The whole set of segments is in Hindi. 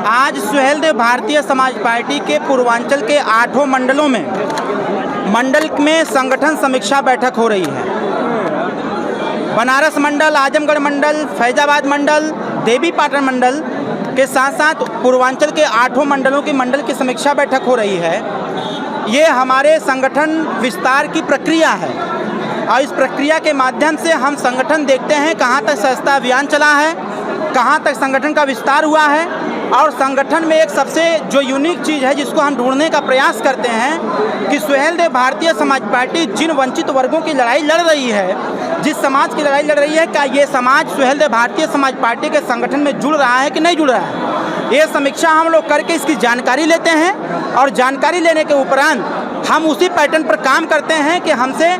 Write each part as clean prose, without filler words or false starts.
आज सुहेलदेव भारतीय समाज पार्टी के पूर्वांचल के 8 मंडलों में संगठन समीक्षा बैठक हो रही है। बनारस मंडल, आजमगढ़ मंडल, फैजाबाद मंडल, देवीपाटन मंडल के साथ साथ पूर्वांचल के 8 मंडलों की मंडल की समीक्षा बैठक हो रही है। ये हमारे संगठन विस्तार की प्रक्रिया है और इस प्रक्रिया के माध्यम से हम संगठन देखते हैं कहाँ तक सदस्यता अभियान चला है, कहाँ तक संगठन का विस्तार हुआ है और संगठन में एक सबसे जो यूनिक चीज़ है जिसको हम ढूंढने का प्रयास करते हैं कि सुहेलदेव भारतीय समाज पार्टी जिन वंचित वर्गों की लड़ाई लड़ रही है, जिस समाज की लड़ाई लड़ रही है, क्या ये समाज सुहेलदेव भारतीय समाज पार्टी के संगठन में जुड़ रहा है कि नहीं जुड़ रहा है। ये समीक्षा हम लोग करके इसकी जानकारी लेते हैं और जानकारी लेने के उपरांत हम उसी पैटर्न पर काम करते हैं कि हमसे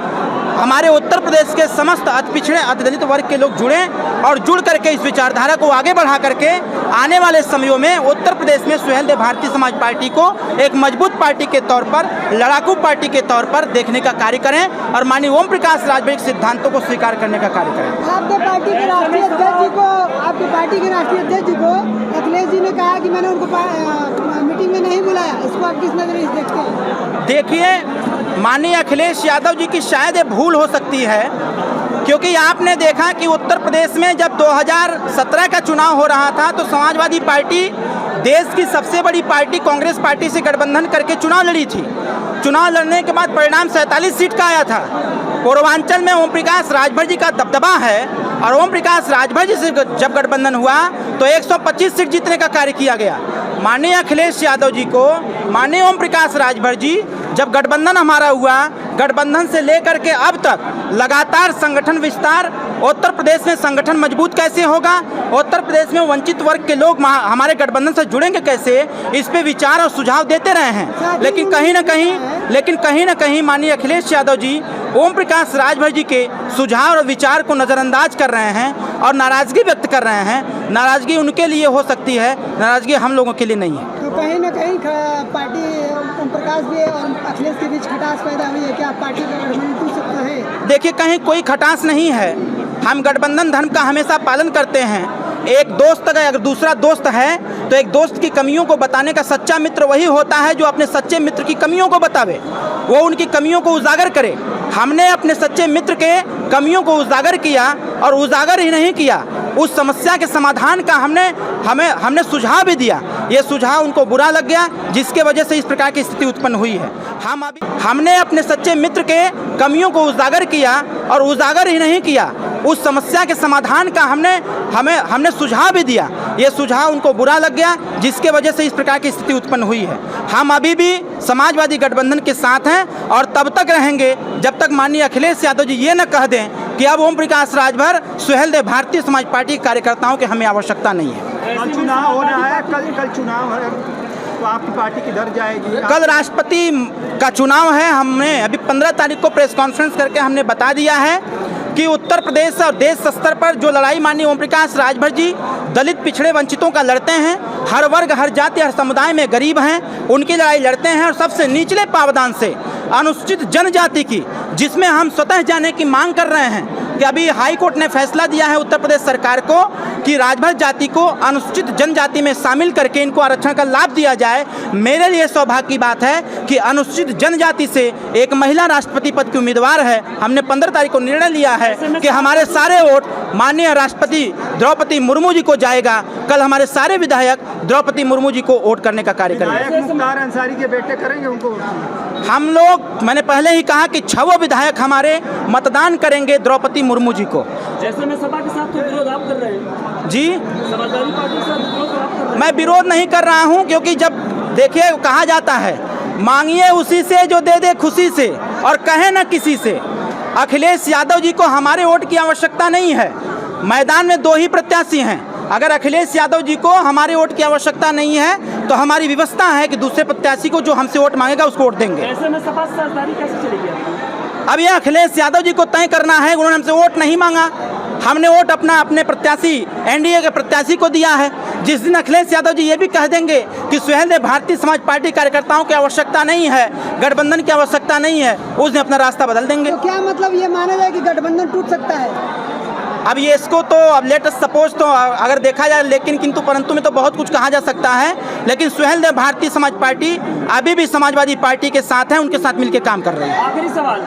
हमारे उत्तर प्रदेश के समस्त अति पिछड़े अति दलित वर्ग के लोग जुड़ें और जुड़ करके इस विचारधारा को आगे बढ़ा करके आने वाले समयों में उत्तर प्रदेश में सुहेलदेव भारतीय समाज पार्टी को एक मजबूत पार्टी के तौर पर, लड़ाकू पार्टी के तौर पर देखने का कार्य करें और माननीय ओम प्रकाश राजभर के सिद्धांतों को स्वीकार करने का कार्य करें। आपकी पार्टी के राष्ट्रीय अध्यक्ष जी को अखिलेश जी ने कहा कि मैंने उनको मीटिंग में नहीं बुलाया, इसको आप किस नजरिए से देखते हैं? देखिए, माननीय अखिलेश यादव जी की शायद ये भूल हो सकती है, क्योंकि आपने देखा कि उत्तर प्रदेश में जब 2017 का चुनाव हो रहा था तो समाजवादी पार्टी देश की सबसे बड़ी पार्टी कांग्रेस पार्टी से गठबंधन करके चुनाव लड़ी थी। चुनाव लड़ने के बाद परिणाम 47 सीट का आया था। पूर्वांचल में ओम प्रकाश राजभर जी का दबदबा है और ओम प्रकाश राजभर जी से जब गठबंधन हुआ तो 125 सीट जीतने का कार्य किया गया। माननीय अखिलेश यादव जी को, माननीय ओम प्रकाश राजभर जी, जब गठबंधन हमारा हुआ, गठबंधन से लेकर के अब तक लगातार संगठन विस्तार, उत्तर प्रदेश में संगठन मजबूत कैसे होगा, उत्तर प्रदेश में वंचित वर्ग के लोग हमारे गठबंधन से जुड़ेंगे कैसे, इस पे विचार और सुझाव देते रहे हैं। लेकिन कहीं ना कहीं माननीय अखिलेश यादव जी ओम प्रकाश राजभर जी के सुझाव और विचार को नज़रअंदाज कर रहे हैं और नाराज़गी व्यक्त कर रहे हैं। नाराज़गी उनके लिए हो सकती है, नाराज़गी हम लोगों के लिए नहीं है। तो कहीं ना कहीं पार्टी ओम प्रकाश जी और अखिलेश के बीच खटास पैदा हुई है, क्या पार्टी का गठबंधन टूट सकता है? देखिए, कहीं कोई खटास नहीं है। हम गठबंधन धर्म का हमेशा पालन करते हैं। एक दोस्त अगर दूसरा दोस्त है तो एक दोस्त की कमियों को बताने का सच्चा मित्र वही होता है जो अपने सच्चे मित्र की कमियों को बतावे, वो उनकी कमियों को उजागर करे। हमने अपने सच्चे मित्र के कमियों को उजागर किया और उजागर ही नहीं किया, उस समस्या के समाधान का हमने सुझाव भी दिया। ये सुझाव उनको बुरा लग गया, जिसके वजह से इस प्रकार की स्थिति उत्पन्न हुई है। हमने अपने सच्चे मित्र के कमियों को उजागर किया और उजागर ही नहीं किया, उस समस्या के समाधान का हमने सुझाव भी दिया। ये सुझाव उनको बुरा लग गया, जिसके वजह से इस प्रकार की स्थिति उत्पन्न हुई है। हम अभी भी समाजवादी गठबंधन के साथ हैं और तब तक रहेंगे जब तक माननीय अखिलेश यादव जी ये न कह दें कि अब ओम प्रकाश राजभर सुहेलदेव भारतीय समाज पार्टी के कार्यकर्ताओं की हमें आवश्यकता नहीं है। कल चुनाव हो रहा है, कल चुनाव है तो आपकी पार्टी किधर जाएगी? कल राष्ट्रपति का चुनाव है। हमने अभी 15 तारीख को प्रेस कॉन्फ्रेंस करके हमने बता दिया है कि उत्तर प्रदेश और देश स्तर पर जो लड़ाई माननीय ओम प्रकाश राजभर जी दलित पिछड़े वंचितों का लड़ते हैं, हर वर्ग, हर जाति, हर समुदाय में गरीब हैं, उनकी लड़ाई लड़ते हैं और सबसे निचले पावदान से अनुसूचित जनजाति की, जिसमें हम स्वतः जाने की मांग कर रहे हैं कि अभी हाई कोर्ट ने फैसला दिया है उत्तर प्रदेश सरकार को कि राजभर जाति को अनुसूचित जनजाति में शामिल करके इनको आरक्षण का लाभ दिया जाए। मेरे लिए सौभाग्य की बात है कि अनुसूचित जनजाति से एक महिला राष्ट्रपति पद की उम्मीदवार है। हमने 15 तारीख को निर्णय लिया है कि हमारे सारे वोट माननीय राष्ट्रपति द्रौपदी मुर्मू जी को जाएगा। कल हमारे सारे विधायक द्रौपदी मुर्मू जी को वोट करने का कार्य करेंगे। मुख्तार अंसारी के बेटे करेंगे उनको हम लोग, मैंने पहले ही कहा कि 6 विधायक हमारे मतदान करेंगे द्रौपदी मुर्मू जी को। जैसे में सपा के साथ तो विरोध आप कर रहे हैं जी, समाजवादी पार्टी के साथ विरोध आप कर रहे हैं। मैं विरोध नहीं कर रहा हूं, क्योंकि जब देखिए कहा जाता है मांगिए उसी से जो दे दे खुशी से और कहे न किसी से। अखिलेश यादव जी को हमारे वोट की आवश्यकता नहीं है। मैदान में 2 ही प्रत्याशी हैं। अगर अखिलेश यादव जी को हमारे वोट की आवश्यकता नहीं है तो हमारी व्यवस्था है कि दूसरे प्रत्याशी को जो हमसे वोट मांगेगा उसको वोट देंगे। ऐसे में सपा साझेदारी कैसे चलेगी? अब ये अखिलेश यादव जी को तय करना है। उन्होंने हमसे वोट नहीं मांगा, हमने वोट अपने प्रत्याशी एनडीए के प्रत्याशी को दिया है। जिस दिन अखिलेश यादव जी ये भी कह देंगे कि सुहेलदेव भारतीय समाज पार्टी कार्यकर्ताओं की आवश्यकता नहीं है, गठबंधन की आवश्यकता नहीं है, उस दिन अपना रास्ता बदल देंगे। तो क्या मतलब ये माना जाए कि गठबंधन टूट सकता है? अब ये इसको तो अब लेट अस सपोज तो अगर देखा जाए लेकिन किंतु परंतु में तो बहुत कुछ कहा जा सकता है, लेकिन सुहेलदेव भारतीय समाज पार्टी अभी भी समाजवादी पार्टी के साथ है, उनके साथ मिलकर काम कर रही है। आखिरी सवाल,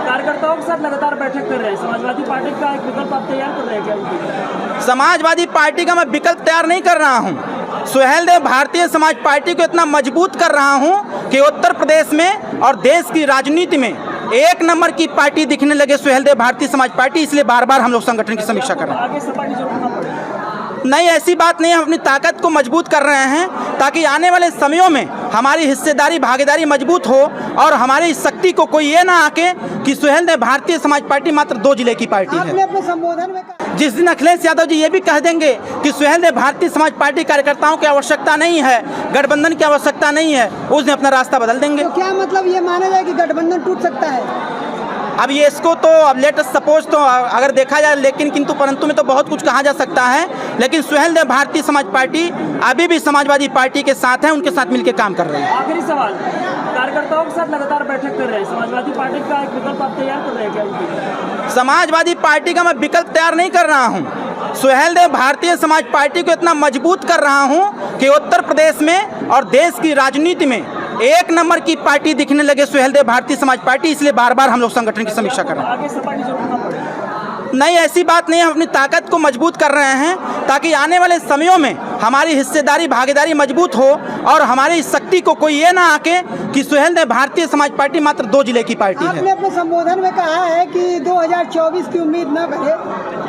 कार्यकर्ताओं के साथ लगातार बैठक कर रहे हैं, समाजवादी पार्टी का एक विकल्प आप तैयार कर रहे हैं क्या? समाजवादी पार्टी का मैं विकल्प तैयार नहीं कर रहा हूं। सुहेलदेव भारतीय समाज पार्टी को इतना मजबूत कर रहा हूं कि उत्तर प्रदेश में और देश की राजनीति में एक नंबर की पार्टी दिखने लगे सुहेलदेव भारतीय समाज पार्टी, इसलिए बार बार हम लोग संगठन की समीक्षा कर रहे हैं। आगे सपा की जरूरत ना पड़े। नहीं, ऐसी बात नहीं है, हम अपनी ताकत को मजबूत कर रहे हैं ताकि आने वाले समयों में हमारी हिस्सेदारी भागीदारी मजबूत हो और हमारी शक्ति को कोई ये ना आके कि सुहेलदेव भारतीय समाज पार्टी मात्र 2 जिले की पार्टी आपने है। अपने संबोधन में कहा जिस दिन अखिलेश यादव जी ये भी कह देंगे कि सुहेलदेव भारतीय समाज पार्टी कार्यकर्ताओं की आवश्यकता नहीं है, गठबंधन की आवश्यकता नहीं है, उस दिन अपना रास्ता बदल देंगे। तो क्या मतलब ये माना जाए कि गठबंधन टूट सकता है? अब ये इसको तो अब लेट अस सपोज तो अगर देखा जाए लेकिन किंतु परंतु में तो बहुत कुछ कहा जा सकता है, लेकिन सुहेलदेव भारतीय समाज पार्टी अभी भी समाजवादी पार्टी के साथ है, उनके साथ मिलकर काम कर रही है। आखिरी सवाल, कार्यकर्ताओं के साथ लगातार बैठक कर रहे हैं, समाजवादी पार्टी का एक विकल्प आप तैयार कर रहे हैं क्या? समाजवादी पार्टी का मैं विकल्प तैयार नहीं कर रहा हूं। सुहेलदेव भारतीय समाज पार्टी को इतना मजबूत कर रहा हूं कि उत्तर प्रदेश में और देश की राजनीति में एक नंबर की पार्टी दिखने लगे सुहेलदेव भारतीय समाज पार्टी, इसलिए बार बार हम लोग संगठन की समीक्षा कर रहे हैं। आगे सपा की जरूरत ना पड़े। नहीं, ऐसी बात नहीं है, हम अपनी ताकत को मजबूत कर रहे हैं ताकि आने वाले समयों में हमारी हिस्सेदारी भागीदारी मजबूत हो और हमारी शक्ति को कोई ये ना आके कि सुहेलदेव भारतीय समाज पार्टी मात्र 2 जिले की पार्टी है। आपने अपने संबोधन में कहा है कि 2024 की उम्मीद न करें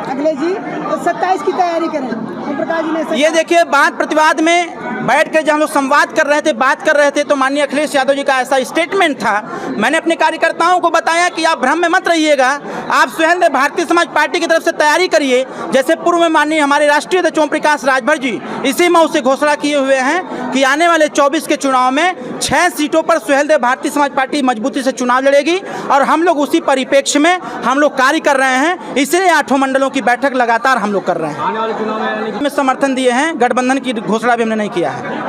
अखिलेश जी, और 27 की तैयारी करें। ओम प्रकाश जी ने ऐसा ये देखिए, बात प्रतिवाद में बैठ कर जब हम लोग संवाद कर रहे थे, बात कर रहे थे, तो माननीय अखिलेश यादव जी का ऐसा स्टेटमेंट था। मैंने अपने कार्यकर्ताओं को बताया कि आप भ्रम में मत रहिएगा, आप सुहेलदेव भारतीय समाज पार्टी की तरफ से तैयारी करिए। जैसे पूर्व में माननीय हमारे राष्ट्रीय अध्यक्ष ओम प्रकाश राजभर जी इसी माह से घोषणा किए हुए हैं कि आने वाले 24 के चुनाव में 6 सीटों पर सुहेलदेव भारतीय समाज पार्टी मजबूती से चुनाव लड़ेगी और हम लोग उसी परिप्रेक्ष्य में हम लोग कार्य कर रहे हैं। इसलिए 8 मंडलों की बैठक लगातार हम लोग कर रहे हैं। आने वाले चुनाव में में समर्थन दिए हैं, गठबंधन की घोषणा भी हमने नहीं किया है।